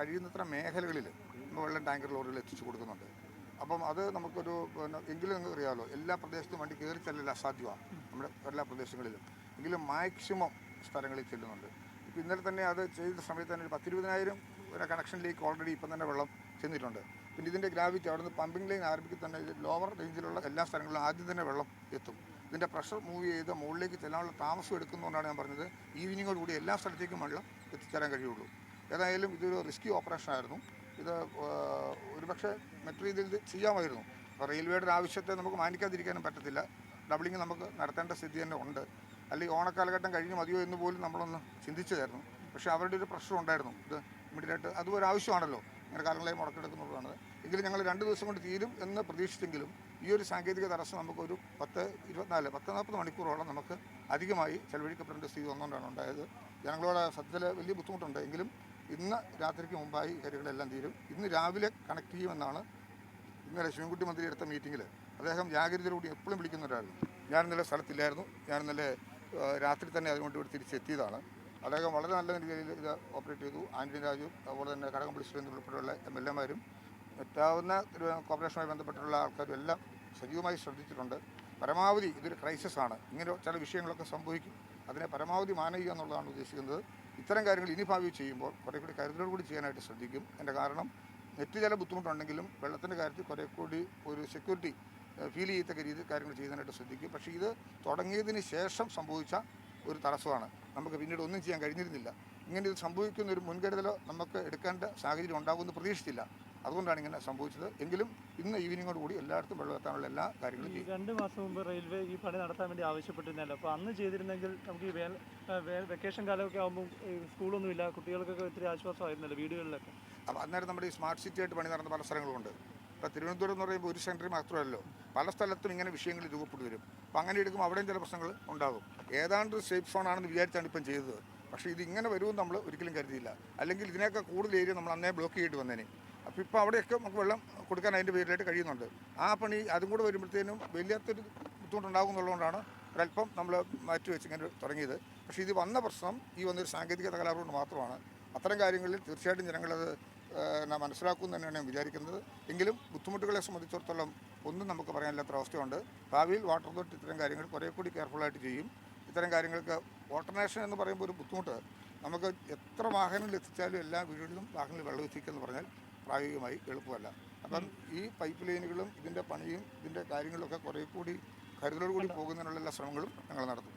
കഴിയുന്നത്ര മേഖലകളിൽ നമ്മൾ വെള്ളം ടാങ്കർ ലോറികൾ എത്തിച്ചു കൊടുക്കുന്നുണ്ട്. അപ്പം അത് നമുക്കൊരു എങ്കിലും നിങ്ങൾക്ക് അറിയാമല്ലോ, എല്ലാ പ്രദേശത്തും വണ്ടി കയറി ചെല്ലൽ അസാധ്യമാണ് നമ്മുടെ എല്ലാ പ്രദേശങ്ങളിലും. എങ്കിലും മാക്സിമം സ്ഥലങ്ങളിൽ ചെല്ലുന്നുണ്ട്. ഇപ്പോൾ ഇന്നലെ തന്നെ അത് ചെയ്ത സമയത്ത് തന്നെ ഒരു 10-20,000 കണക്ഷനിലേക്ക് ഓൾറെഡി ഇപ്പം തന്നെ വെള്ളം ചെന്നിട്ടുണ്ട്. പിന്നെ ഇതിൻ്റെ ഗ്രാവിറ്റി അവിടെ നിന്ന് പമ്പിംഗ് ലൈൻ ആരംഭിക്കും തന്നെ ഇത് ലോവർ റേഞ്ചിലുള്ള എല്ലാ സ്ഥലങ്ങളിലും ആദ്യം തന്നെ വെള്ളം എത്തും. ഇതിൻ്റെ പ്രഷർ മൂവ് ചെയ്ത് മുകളിലേക്ക് ചെല്ലാനുള്ള താമസം എടുക്കുന്നതുകൊണ്ടാണ് ഞാൻ പറഞ്ഞത് ഈവനിങ്ങോട് കൂടി എല്ലാ സ്ഥലത്തേക്കും വെള്ളം എത്തിച്ചേരാൻ കഴിയുള്ളൂ. ഏതായാലും ഇതൊരു റിസ്കി ഓപ്പറേഷനായിരുന്നു. ഇത് ഒരുപക്ഷെ മറ്റു രീതിയിൽ ഇത് ചെയ്യാമായിരുന്നു. അപ്പോൾ റെയിൽവേയുടെ ആവശ്യത്തെ നമുക്ക് മാനിക്കാതിരിക്കാനും പറ്റത്തില്ല. ഡബിളിങ് നമുക്ക് നടത്തേണ്ട സ്ഥിതി തന്നെ ഉണ്ട്. അല്ലെങ്കിൽ ഓണക്കാലഘട്ടം കഴിഞ്ഞ് മതിയോ എന്ന് പോലും നമ്മളൊന്ന് ചിന്തിച്ചതായിരുന്നു. പക്ഷേ അവരുടെ ഒരു പ്രശ്നം ഉണ്ടായിരുന്നു. ഇത് ഇമ്മീഡിയറ്റായിട്ട് അതും ഒരു ആവശ്യമാണല്ലോ, ഇങ്ങനെ കാലങ്ങളായി മുടക്കെടുക്കുന്നതാണ്. എങ്കിലും ഞങ്ങൾ 2 ദിവസം കൊണ്ട് തീരും എന്ന് പ്രതീക്ഷിച്ചെങ്കിലും ഈ ഒരു സാങ്കേതിക തടസ്സം നമുക്കൊരു 10-40 മണിക്കൂറോളം നമുക്ക് അധികമായി ചെലവഴിക്കപ്പെടേണ്ട സ്ഥിതി വന്നുകൊണ്ടാണ് ഉണ്ടായത്. ജനങ്ങളോട് സത്യത്തിൽ വലിയ ബുദ്ധിമുട്ടുണ്ട്. എങ്കിലും ഇന്ന് രാത്രിക്ക് മുമ്പായി കാര്യങ്ങളെല്ലാം തീരും. ഇന്ന് രാവിലെ കണക്ട് ചെയ്യുമെന്നാണ് ഇന്നലെ ശിവൻകുട്ടി മന്ത്രി എടുത്ത മീറ്റിങ്ങിൽ അദ്ദേഹം ജാഗ്രതയോടുകൂടി എപ്പോഴും വിളിക്കുന്നവരായിരുന്നു. ഞാൻ ഇന്നലെ സ്ഥലത്തില്ലായിരുന്നു. ഞാൻ ഇന്നലെ രാത്രി തന്നെ അതുകൊണ്ട് ഇവിടെ തിരിച്ചെത്തിയതാണ്. അദ്ദേഹം വളരെ നല്ല രീതിയിൽ ഇത് ഓപ്പറേറ്റ് ചെയ്തു. ആൻ്റണി രാജു, അതുപോലെ തന്നെ കടകംപള്ളി സുരേന്ദ്രൻ ഉൾപ്പെടെയുള്ള MLA-മാരും പറ്റാവുന്ന കോർപ്പറേഷനുമായി ബന്ധപ്പെട്ടുള്ള ആൾക്കാരും എല്ലാം സജീവമായി ശ്രദ്ധിച്ചിട്ടുണ്ട്. പരമാവധി ഇതൊരു ക്രൈസിസാണ്. ഇങ്ങനെ ചില വിഷയങ്ങളൊക്കെ സംഭവിക്കും. അതിനെ പരമാവധി മാനേജുക എന്നുള്ളതാണ് ഉദ്ദേശിക്കുന്നത്. ഇത്തരം കാര്യങ്ങൾ ഇനി ഭാവി ചെയ്യുമ്പോൾ കുറേ കൂടി കരുതലോടുകൂടി ചെയ്യാനായിട്ട് ശ്രദ്ധിക്കും. എൻ്റെ കാരണം നെറ്റ് ചില ബുദ്ധിമുട്ടുണ്ടെങ്കിലും വെള്ളത്തിൻ്റെ കാര്യത്തിൽ കുറേ കൂടി ഒരു സെക്യൂരിറ്റി ഫീൽ ചെയ്യത്തക്ക രീതിയിൽ കാര്യങ്ങൾ ചെയ്യാനായിട്ട് ശ്രദ്ധിക്കും. പക്ഷേ ഇത് തുടങ്ങിയതിന് ശേഷം സംഭവിച്ച ഒരു തടസ്സമാണ്. നമുക്ക് പിന്നീട് ഒന്നും ചെയ്യാൻ കഴിഞ്ഞിരുന്നില്ല. ഇങ്ങനെ ഇത് സംഭവിക്കുന്ന ഒരു മുൻകരുതലോ നമുക്ക് എടുക്കേണ്ട സാഹചര്യം ഉണ്ടാകുമെന്ന് പ്രതീക്ഷിച്ചില്ല. അതുകൊണ്ടാണ് ഇങ്ങനെ സംഭവിച്ചത്. എങ്കിലും ഇന്ന് ഈവനിങ്ങോട് കൂടി എല്ലായിടത്തും വെള്ളം എത്താനുള്ള എല്ലാ കാര്യങ്ങളും ചെയ്യും. 2 മാസം മുമ്പ് റെയിൽവേ ഈ പണി നടത്താൻ വേണ്ടി ആവശ്യപ്പെട്ടിരുന്നല്ലോ. അപ്പോൾ അന്ന് ചെയ്തിരുന്നെങ്കിൽ നമുക്ക് ഈ വെക്കേഷൻ കാലമൊക്കെ ആകുമ്പോൾ സ്കൂളൊന്നുമില്ല, കുട്ടികൾക്കൊക്കെ ഒത്തിരി ആശ്വാസമായിരുന്നല്ലോ വീടുകളിലൊക്കെ. അപ്പോൾ അന്നേരം നമ്മുടെ ഈ സ്മാർട്ട് സിറ്റി ആയിട്ട് പണി നടന്ന പല സ്ഥലങ്ങളുമുണ്ട്. ഇപ്പോൾ തിരുവനന്തപുരം എന്ന് പറയുമ്പോൾ ഒരു സെൻറ്ററി മാത്രമല്ലോ, പല സ്ഥലത്തും ഇങ്ങനെ വിഷയങ്ങൾ രൂപപ്പെട്ടു വരും. അപ്പോൾ അങ്ങനെ എടുക്കുമ്പോൾ അവിടെയും ചില പ്രശ്നങ്ങൾ ഉണ്ടാകും. ഏതാണ്ട് സേഫ് സോണാണെന്ന് വിചാരിച്ചാണ് ഇപ്പം ചെയ്തത്. പക്ഷേ ഇതിങ്ങനെ വരുമെന്ന് നമ്മൾ ഒരിക്കലും കരുതിയില്ല. അല്ലെങ്കിൽ ഇതിനേക്കാൾ കൂടുതൽ ഏരിയ നമ്മൾ അന്നേ ബ്ലോക്ക് ചെയ്തിട്ട് വന്നേനെ. അപ്പോൾ ഇപ്പോൾ അവിടെയൊക്കെ നമുക്ക് വെള്ളം കൊടുക്കാൻ അതിൻ്റെ പേരിലായിട്ട് കഴിയുന്നുണ്ട്. ആ പണി അതും കൂടെ വരുമ്പോഴത്തേനും വലിയൊരു ബുദ്ധിമുട്ടുണ്ടാകും എന്നുള്ളതുകൊണ്ടാണ് ഒരല്പം നമ്മൾ മാറ്റിവെച്ച് ഇങ്ങനെ തുടങ്ങിയത്. പക്ഷേ ഇത് വന്ന പ്രശ്നം ഈ വന്നൊരു സാങ്കേതിക തകരാറുകൊണ്ട് മാത്രമാണ്. അത്തരം കാര്യങ്ങളിൽ തീർച്ചയായിട്ടും ജനങ്ങളത് മനസ്സിലാക്കുമെന്ന് തന്നെയാണ് ഞാൻ വിചാരിക്കുന്നത്. എങ്കിലും ബുദ്ധിമുട്ടുകളെ സംബന്ധിച്ചിടത്തോളം ഒന്നും നമുക്ക് പറയാനില്ലാത്ത അവസ്ഥയുണ്ട്. ഭാവിയിൽ വാട്ടർ അതോറിറ്റി ഇത്തരം കാര്യങ്ങൾ കുറേ കൂടി കെയർഫുള്ളായിട്ട് ചെയ്യും. ഇത്തരം കാര്യങ്ങൾക്ക് ഓൾട്ടർനേഷൻ എന്ന് പറയുമ്പോൾ ഒരു ബുദ്ധിമുട്ട്, നമുക്ക് എത്ര വാഹനങ്ങൾ എത്തിച്ചാലും എല്ലാ വീടുകളിലും വാഹനങ്ങൾ വെള്ളം എത്തിക്കുക എന്ന് പറഞ്ഞാൽ പ്രായോഗികമായി എളുപ്പമല്ല. അപ്പം ഈ പൈപ്പ് ലൈനുകളും ഇതിൻ്റെ പണിയും ഇതിൻ്റെ കാര്യങ്ങളൊക്കെ കുറേ കൂടി കരുതലോടുകൂടി പോകുന്നതിനുള്ള എല്ലാ ശ്രമങ്ങളും ഞങ്ങൾ നടത്തും.